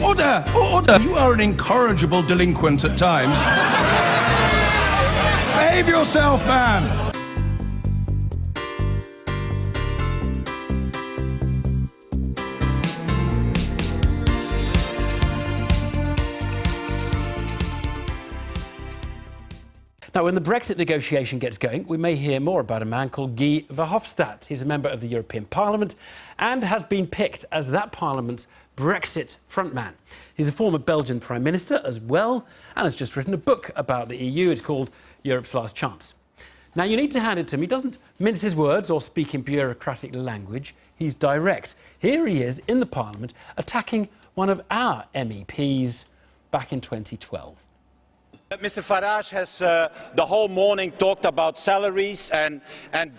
Order! Order! You are an incorrigible delinquent at times. Behave yourself, man! Now, when the Brexit negotiation gets going, we may hear more about a man called Guy Verhofstadt. He's a member of the European Parliament and has been picked as that Parliament's Brexit frontman. He's a former Belgian Prime Minister as well and has just written a book about the EU. It's called Europe's Last Chance. Now, you need to hand it to him. He doesn't mince his words or speak in bureaucratic language. He's direct. Here he is in the Parliament attacking one of our MEPs back in 2012. Mr Farage has the whole morning talked about salaries and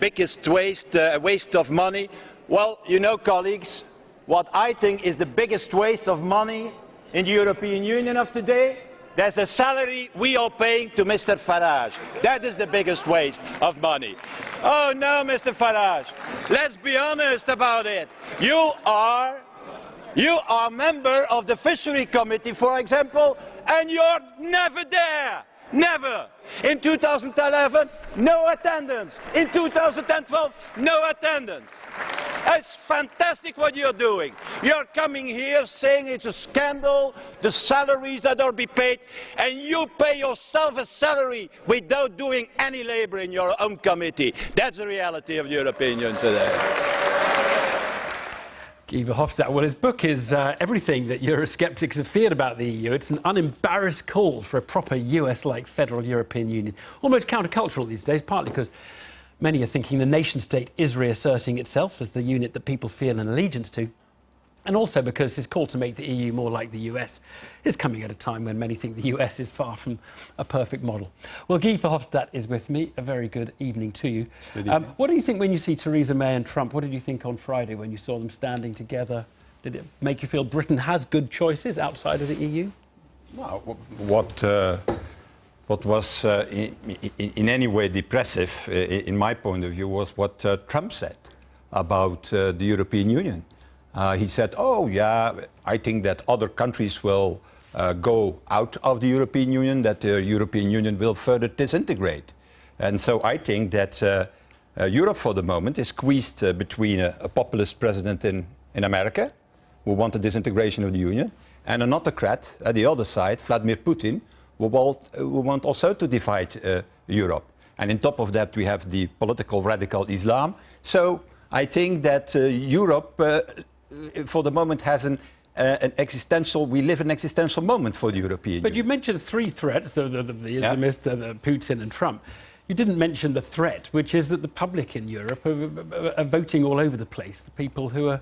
biggest waste of money. Well, you know, colleagues, what I think is the biggest waste of money in the European Union of today, there's a salary we are paying to Mr Farage. That is the biggest waste of money. Oh no, Mr Farage, let's be honest about it. You are a member of the Fishery Committee, for example, and you're never there. Never. In 2011, no attendance. In 2012, no attendance. It's fantastic what you're doing. You're coming here saying it's a scandal, the salaries that are being paid, and you pay yourself a salary without doing any labor in your own committee. That's the reality of the European Union today. Guy Verhofstadt, well, his book is everything that Eurosceptics have feared about the EU. It's an unembarrassed call for a proper US-like federal European Union. Almost countercultural these days, partly because many are thinking the nation-state is reasserting itself as the unit that people feel an allegiance to, and also because his call to make the EU more like the US is coming at a time when many think the US is far from a perfect model. Well, Guy Verhofstadt is with me. A very good evening to you. What do you think when you see Theresa May and Trump? What did you think on Friday when you saw them standing together? Did it make you feel Britain has good choices outside of the EU? Well, what was in any way depressive, in my point of view, was what Trump said about the European Union. He said, oh yeah, I think that other countries will go out of the European Union, that the European Union will further disintegrate. And so I think that Europe for the moment is squeezed between a populist president in America, who wants the disintegration of the Union, and an autocrat at the other side, Vladimir Putin, who want also to divide Europe. And on top of that we have the political radical Islam. So I think that Europe for the moment has an existential, we live an existential moment for the European Union. But you mentioned three threats, the Islamists, the Putin and Trump. You didn't mention the threat, which is that the public in Europe are voting all over the place for people who are,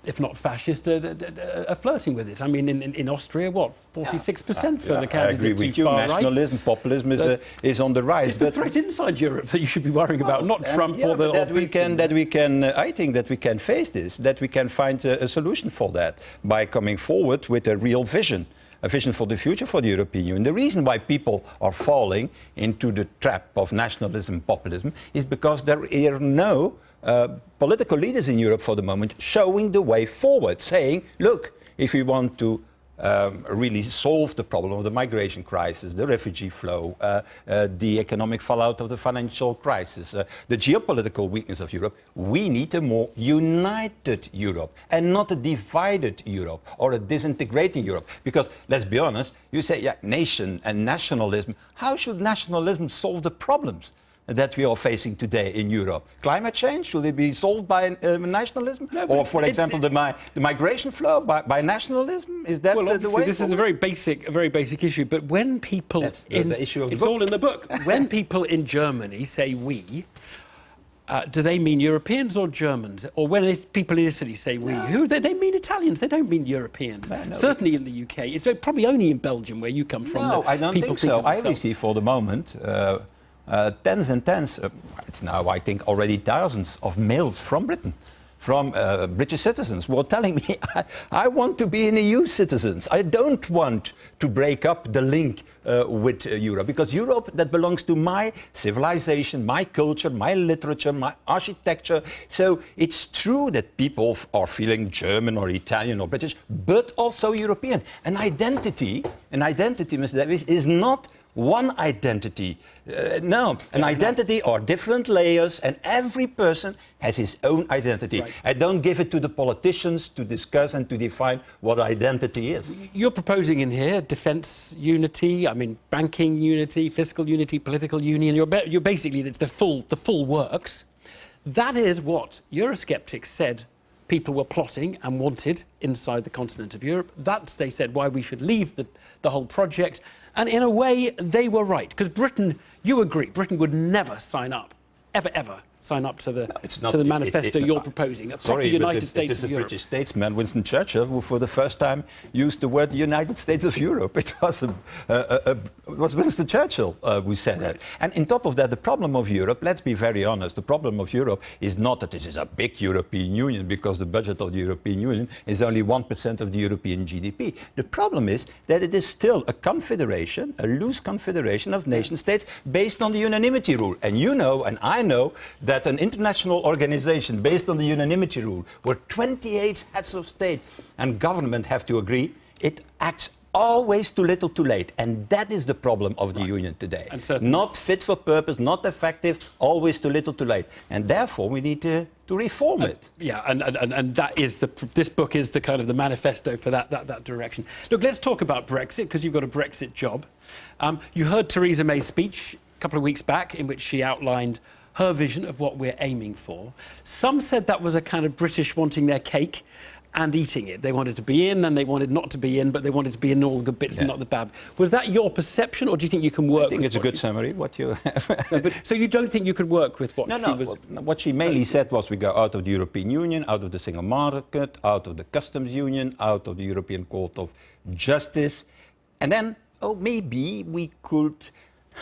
if not fascist, are flirting with it. I mean, in Austria, what, 46% for the candidate I agree with you. Nationalism, populism is on the rise. It's the threat inside Europe that you should be worrying about, not Trump or the... I think that we can face this, that we can find a solution for that by coming forward with a real vision. A vision for the future for the European Union. The reason why people are falling into the trap of nationalism, populism, is because there are no political leaders in Europe for the moment showing the way forward, saying, look, if we want to really solve the problem of the migration crisis, the refugee flow, the economic fallout of the financial crisis, the geopolitical weakness of Europe, we need a more united Europe and not a divided Europe or a disintegrating Europe. Because, let's be honest, you say, yeah, nation and nationalism. How should nationalism solve the problems that we are facing today in Europe? Climate change, should it be solved by nationalism? No, or, for example, the migration flow by nationalism? Is that the way? This is a very basic issue. But when people the issue of the it's book. all in the book. When people in Germany say "we," do they mean Europeans or Germans? Or when people in Italy say "we," who they mean Italians? They don't mean Europeans. No, certainly in the UK, it's probably only in Belgium where you come from. No, I don't think so. I receive for the moment. Tens and tens, it's now I think already thousands of mails from Britain from British citizens who are telling me, I want to be an EU citizen. I don't want to break up the link with Europe, because Europe, that belongs to my civilization, my culture, my literature, my architecture. So it's true that people are feeling German or Italian or British, but also European. An identity, Mr. Davies, is not one identity. No, an identity are different layers, and every person has his own identity. Right. I don't give it to the politicians to discuss and to define what identity is. You're proposing in here defence unity, I mean banking unity, fiscal unity, political union. You're basically, it's the full works. That is what Eurosceptics said people were plotting and wanted inside the continent of Europe. That's, they said, why we should leave the whole project. And in a way, they were right. Because Britain, you agree, Britain would never sign up, ever sign up to the manifesto you're proposing, a proper United States of Europe. It is a British statesman, Winston Churchill, who for the first time used the word United States of Europe. It was Winston Churchill who said that. And on top of that, the problem of Europe, let's be very honest, the problem of Europe is not that this is a big European Union, because the budget of the European Union is only 1% of the European GDP. The problem is that it is still a confederation, a loose confederation of nation states based on the unanimity rule. And you know, and I know, that an international organization based on the unanimity rule, where 28 heads of state and government have to agree, it acts always too little too late. And that is the problem of the Union today. Not fit for purpose, not effective, always too little too late. And therefore we need to reform it. Yeah, and that is this book is the kind of the manifesto for that direction. Look, let's talk about Brexit, because you've got a Brexit job. You heard Theresa May's speech a couple of weeks back, in which she outlined her vision of what we're aiming for. Some said that was a kind of British wanting their cake and eating it. They wanted to be in and they wanted not to be in, but they wanted to be in all the good bits and not the bad. Was that your perception, or do you think you can work with I think it's a good summary, what you have. No, so you don't think you could work with what she was... What she mainly said was we go out of the European Union, out of the single market, out of the customs union, out of the European Court of Justice. And then, maybe we could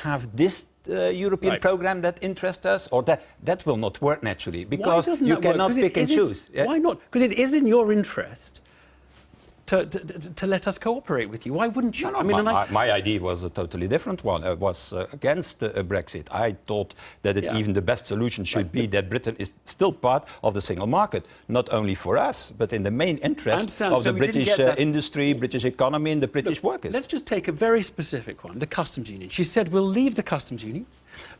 have this European program that interests us, or that will not work naturally, because you cannot pick and choose. Why not? Because it is in your interest to let us cooperate with you. Why wouldn't you? No, my idea was a totally different one. I was against Brexit. I thought that even the best solution should be that Britain is still part of the single market, not only for us, but in the main interest of the British industry, British economy, and the British workers. Let's just take a very specific one, the customs union. She said, we'll leave the customs union,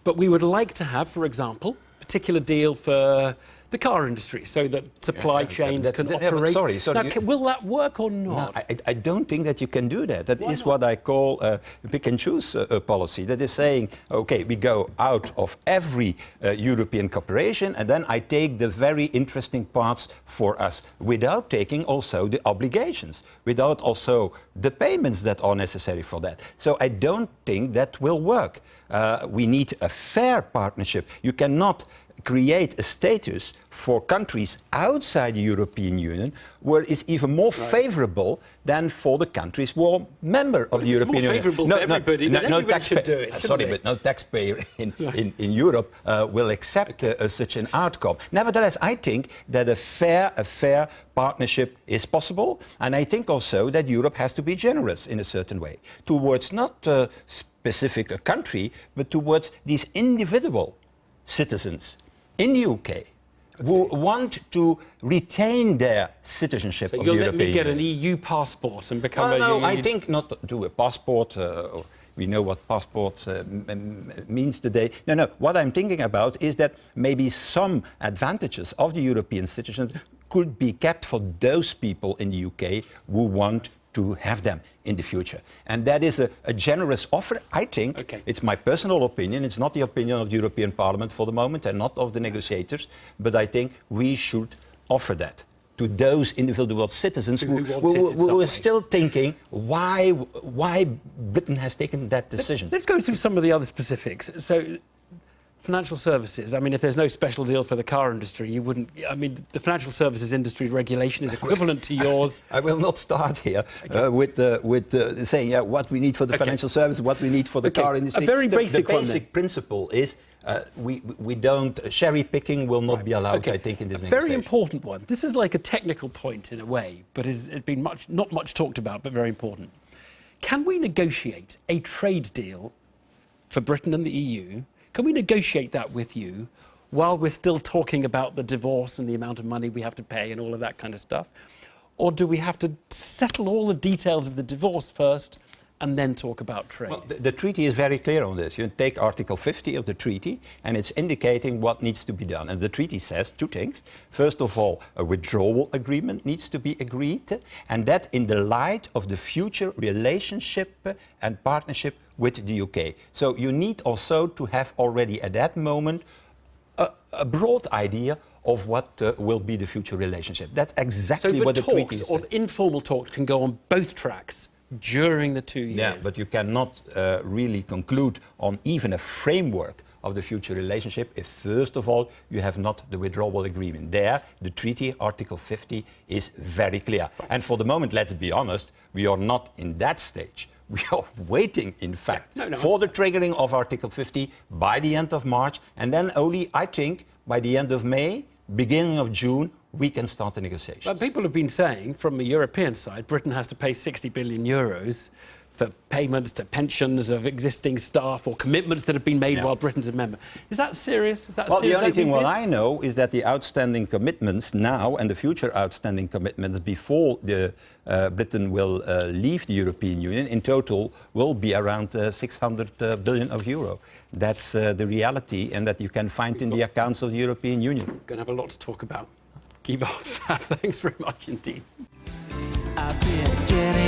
but we would like to have, for example, a particular deal for the car industry, so that supply chains can operate. Sorry. Now, will that work or not? No, I don't think that you can do that. That is what I call a pick and choose policy. That is saying, okay, we go out of every European cooperation, and then I take the very interesting parts for us, without taking also the obligations, without also the payments that are necessary for that. So I don't think that will work. We need a fair partnership. You cannot create a status for countries outside the European Union where it's even more favourable than for the countries who are member of the European Union. For everybody, no taxpayer. Sorry, but no taxpayer in Europe will accept such an outcome. Nevertheless, I think that a fair partnership is possible, and I think also that Europe has to be generous in a certain way towards not a specific country, but towards these individual citizens in the UK who want to retain their citizenship of the European Union. So you'll let me get an EU passport and become a... No, I think not do a passport. We know what passport means today. No, what I'm thinking about is that maybe some advantages of the European citizens could be kept for those people in the UK who want to have them in the future. And that is a generous offer, I think. Okay. It's my personal opinion. It's not the opinion of the European Parliament for the moment, and not of the negotiators. But I think we should offer that to those individual citizens who are still thinking why Britain has taken that decision. Let's go through some of the other specifics. So, financial services. I mean, if there's no special deal for the car industry, you wouldn't... I mean, the financial services industry regulation is equivalent to yours. I will not start here with saying what we need for the financial service, what we need for the car industry. A very basic one. The basic principle is we don't, cherry picking will not be allowed, I think, in this A negotiation. very important one. This is like a technical point in a way, but it's been not much talked about, but very important. Can we negotiate a trade deal for Britain and the EU? Can we negotiate that with you while we're still talking about the divorce and the amount of money we have to pay and all of that kind of stuff? Or do we have to settle all the details of the divorce first and then talk about trade? Well, the treaty is very clear on this. You take Article 50 of the treaty, and it's indicating what needs to be done. And the treaty says two things. First of all, a withdrawal agreement needs to be agreed, and that in the light of the future relationship and partnership with the UK. So you need also to have already at that moment a broad idea of what will be the future relationship. That's exactly what the treaty says. So talks or informal talks can go on both tracks during the 2 years. Yeah, but you cannot really conclude on even a framework of the future relationship if, first of all, you have not the withdrawal agreement. There, the treaty, Article 50, is very clear. And for the moment, let's be honest, we are not in that stage. We are waiting, in fact, for the triggering of Article 50 by the end of March, and then only, I think, by the end of May, beginning of June, we can start the negotiations. But people have been saying, from the European side, Britain has to pay 60 billion euros for payments to pensions of existing staff or commitments that have been made while Britain's a member. Is that serious? Is that well, serious? the only thing what I know is that the outstanding commitments now and the future outstanding commitments before Britain will leave the European Union in total will be around 600 billion of euro. That's the reality, and that you can find in the accounts of the European Union. We're going to have a lot to talk about. Keep off. Thanks very much indeed. I've been getting